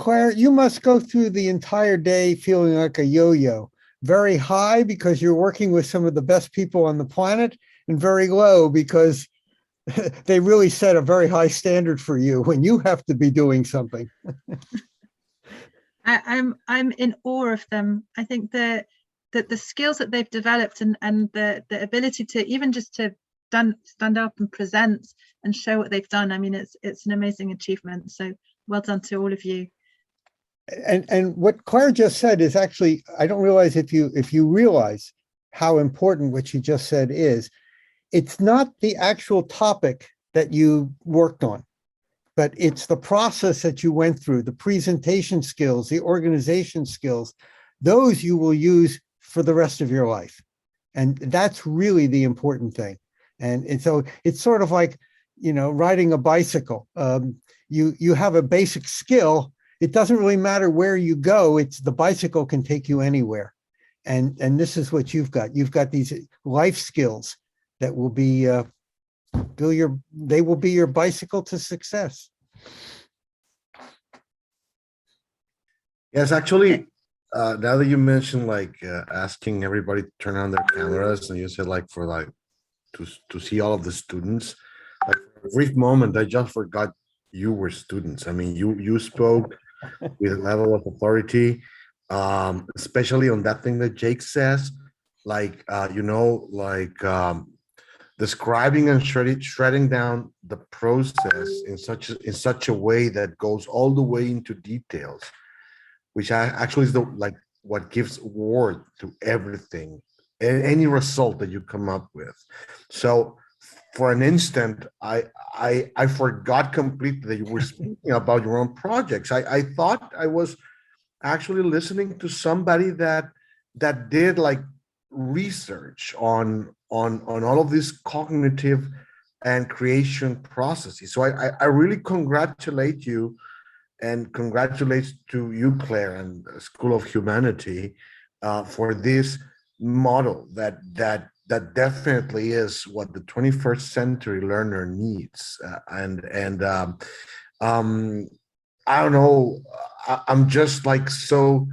Claire, you must go through the entire day feeling like a yo-yo, very high because you're working with some of the best people on the planet, and very low because they really set a very high standard for you when you have to be doing something. I'm in awe of them. I think that the skills that they've developed and the ability to even just to stand up and present and show what they've done. I mean, it's an amazing achievement. So well done to all of you. And what Claire just said is actually, I don't realize if you realize how important what she just said is, it's not the actual topic that you worked on, but it's the process that you went through, the presentation skills, the organization skills, those you will use for the rest of your life. And that's really the important thing. And so it's sort of like, riding a bicycle. You have a basic skill. It doesn't really matter where you go. It's the bicycle can take you anywhere. And this is what you've got. You've got these life skills that will be they will be your bicycle to success. Yes, actually, now that you mentioned asking everybody to turn on their cameras, and you said to see all of the students, for a brief moment, I just forgot you were students. I mean, you spoke with a level of authority, especially on that thing that Jake says, describing and shredding down the process in such a way that goes all the way into details, which actually is what gives word to everything, any result that you come up with. So for an instant, I forgot completely that you were speaking about your own projects. I thought I was actually listening to somebody that did research on all of these cognitive and creation processes. So I really congratulate you, and congratulations to you, Claire, and School of Humanity for this model that definitely is what the 21st century learner needs. I don't know, I'm just so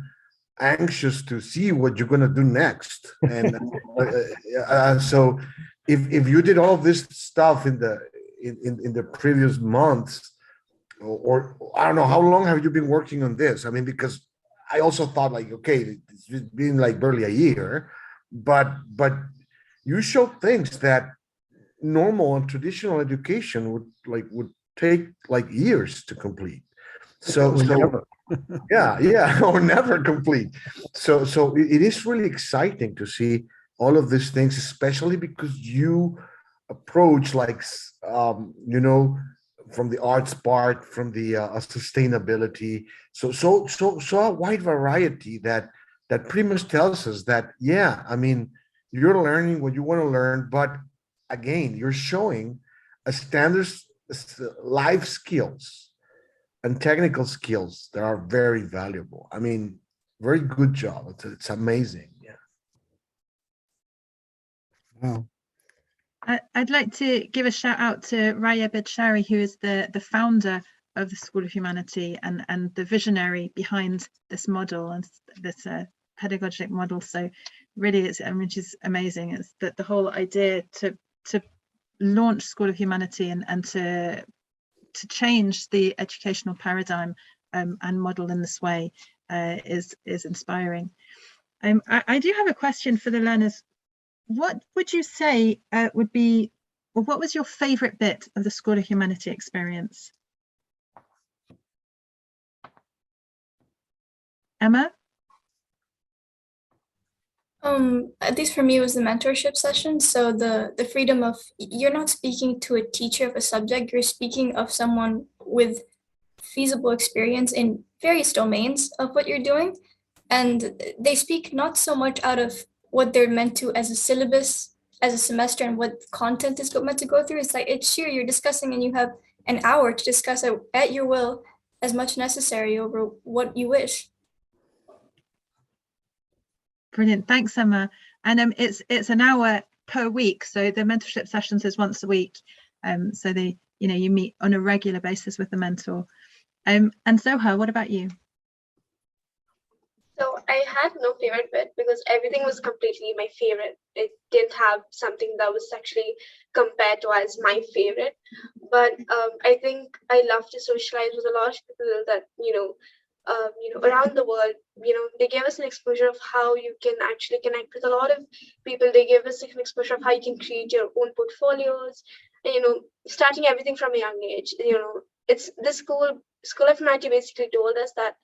anxious to see what you're going to do next. And so if you did all of this stuff in the previous months, or I don't know, how long have you been working on this? I mean, because I also thought okay, it's been barely a year, but you show things that normal and traditional education would take years to complete. So yeah, or never complete. So it is really exciting to see all of these things, especially because you approach from the arts part, from the sustainability, so a wide variety that pretty much tells us that, yeah, I mean, you're learning what you want to learn, but again, you're showing a standard life skills and technical skills that are very valuable. I mean, very good job. It's amazing. Yeah. Wow. I'd like to give a shout out to Raya Bidshari, who is the founder of the School of Humanity and the visionary behind this model and this pedagogic model. So really, she's amazing. It's that the whole idea to launch School of Humanity and to change the educational paradigm and model in this way is inspiring. I do have a question for the learners. What would you say would be, or what was your favorite bit of the School of Humanity experience? Emma? At least for me, it was the mentorship session. So the freedom of, you're not speaking to a teacher of a subject, you're speaking of someone with feasible experience in various domains of what you're doing. And they speak not so much out of what they're meant to as a syllabus, as a semester, and what content is meant to go through. It's sheer, you're discussing, and you have an hour to discuss it at your will, as much necessary over what you wish. Brilliant, thanks, Emma. And it's an hour per week, so the mentorship sessions is once a week. So you meet on a regular basis with the mentor. And Zohar, what about you? I had no favorite bit because everything was completely my favorite. It didn't have something that was actually compared to as my favorite. But I think I love to socialize with a lot of people that around the world. They gave us an exposure of how you can actually connect with a lot of people. They gave us an exposure of how you can create your own portfolios. And, starting everything from a young age. It's this School of Humanity basically told us that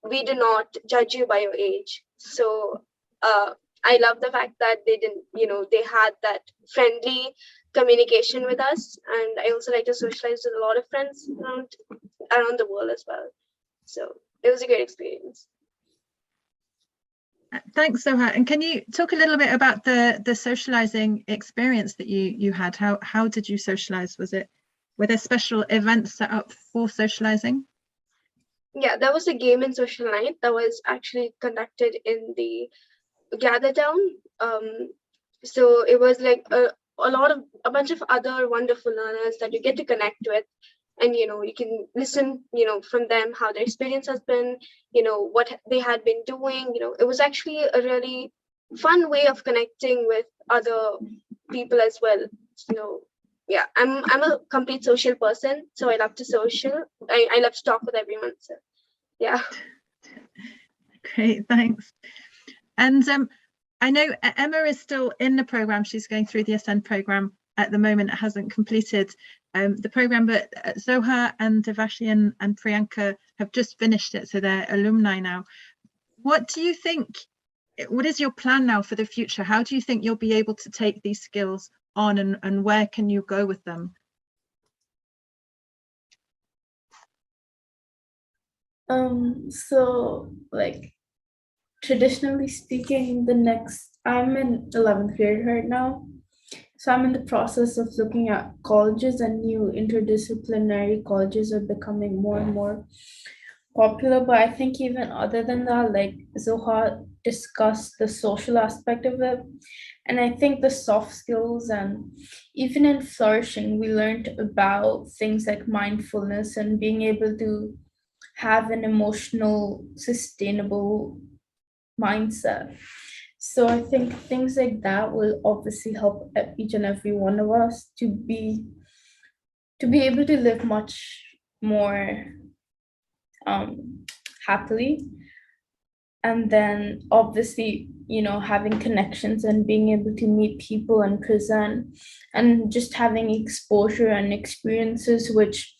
we do not judge you by your age. So I love the fact that they didn't, they had that friendly communication with us. And I also like to socialize with a lot of friends around the world as well. So it was a great experience. Thanks, Zoha. And can you talk a little bit about the socializing experience that you had? How did you socialize? Were there special events set up for socializing? Yeah, there was a game and social night that was actually conducted in the Gather Town. So it was like a bunch of other wonderful learners that you get to connect with, and you can listen from them how their experience has been, what they had been doing. It was actually a really fun way of connecting with other people as well. Yeah, I'm a complete social person, so I love to social. I love to talk with everyone. So yeah. Great, thanks. And I know Emma is still in the program. She's going through the Ascend program at the moment. It hasn't completed the program, but Zoha and Devashi and Priyanka have just finished it, so they're alumni now. What do you think? What is your plan now for the future? How do you think you'll be able to take these skills on, and where can you go with them? So like traditionally speaking, I'm in 11th grade right now. So I'm in the process of looking at colleges, and new interdisciplinary colleges are becoming more and more popular. But I think even other than that, like Zoha discussed the social aspect of it. And I think the soft skills, and even in flourishing, we learned about things like mindfulness and being able to have an emotional, sustainable mindset. So I think things like that will obviously help each and every one of us to be able to live much more happily. And then obviously, having connections and being able to meet people and present, and just having exposure and experiences which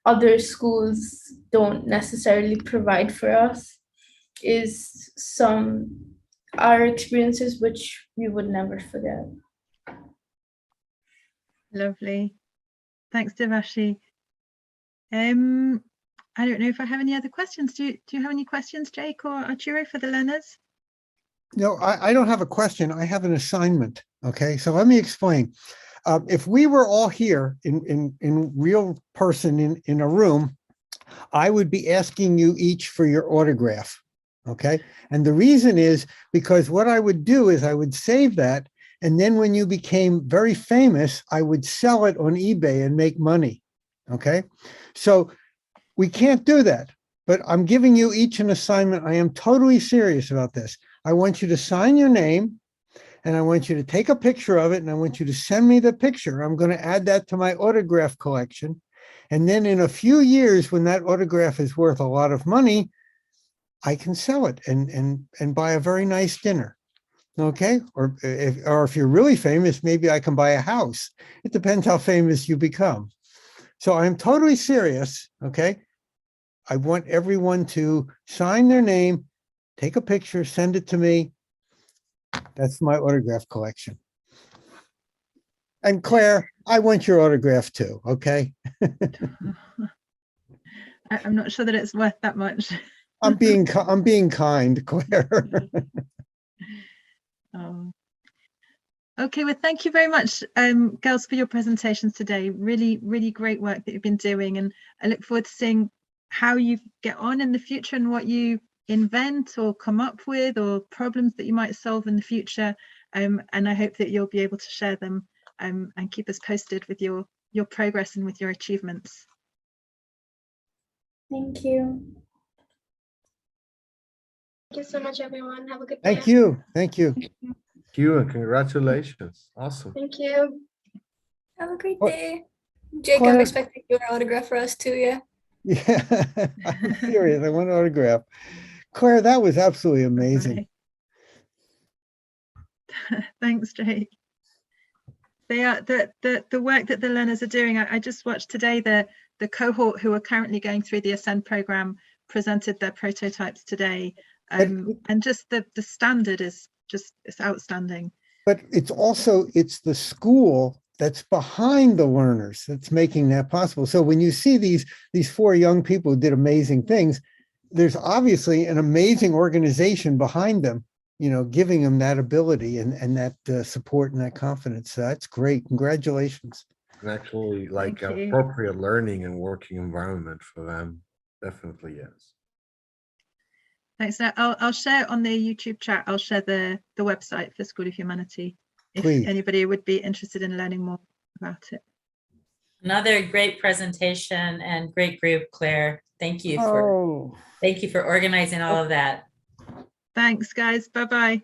other schools don't necessarily provide for us are experiences which we would never forget. Lovely. Thanks, Devashi. I don't know if I have any other questions. Do you have any questions, Jake or Arturo, for the learners? No, I don't have a question. I have an assignment. Okay, so let me explain. If we were all here in real person in a room, I would be asking you each for your autograph. Okay, and the reason is because what I would do is I would save that, and then when you became very famous, I would sell it on eBay and make money. Okay, so we can't do that, but I'm giving you each an assignment. I am totally serious about this. I want you to sign your name, and I want you to take a picture of it, and I want you to send me the picture. I'm going to add that to my autograph collection. And then in a few years, when that autograph is worth a lot of money, I can sell it and buy a very nice dinner. Okay. Or if you're really famous, maybe I can buy a house. It depends how famous you become. So I'm totally serious. Okay. I want everyone to sign their name, take a picture, send it to me. That's my autograph collection. And Claire, I want your autograph too. Okay. I'm not sure that it's worth that much. I'm being kind, Claire. Okay, well, thank you very much, girls, for your presentations today. Really, really great work that you've been doing, and I look forward to seeing how you get on in the future and what you invent or come up with, or problems that you might solve in the future. And I hope that you'll be able to share them and keep us posted with your progress and with your achievements. Thank you. you so much, everyone. Have a good day. Thank you. Thank you. Thank you and congratulations. Awesome. Thank you. Have a great What- day. Jake, I'm Claire- expecting your autograph for us too, yeah? Yeah, I'm serious. I want an autograph. Claire, that was absolutely amazing. Right. Thanks, Jake. They are the work that the learners are doing. I just watched today the cohort who are currently going through the Ascend program presented their prototypes today, and just the standard is just, it's outstanding. But it's also, it's the school that's behind the learners that's making that possible. So when you see these four young people who did amazing things, there's obviously an amazing organization behind them, you know, giving them that ability and that support and that confidence. So that's great. Congratulations. And actually like Thank you. appropriate learning and working environment for them. Definitely, yes. Thanks. Now I'll share on the YouTube chat. I'll share the website for School of Humanity if Please. anybody would be interested in learning more about it. Another great presentation and great group, Claire. Thank you for Oh. organizing all of that. Thanks, guys. Bye-bye.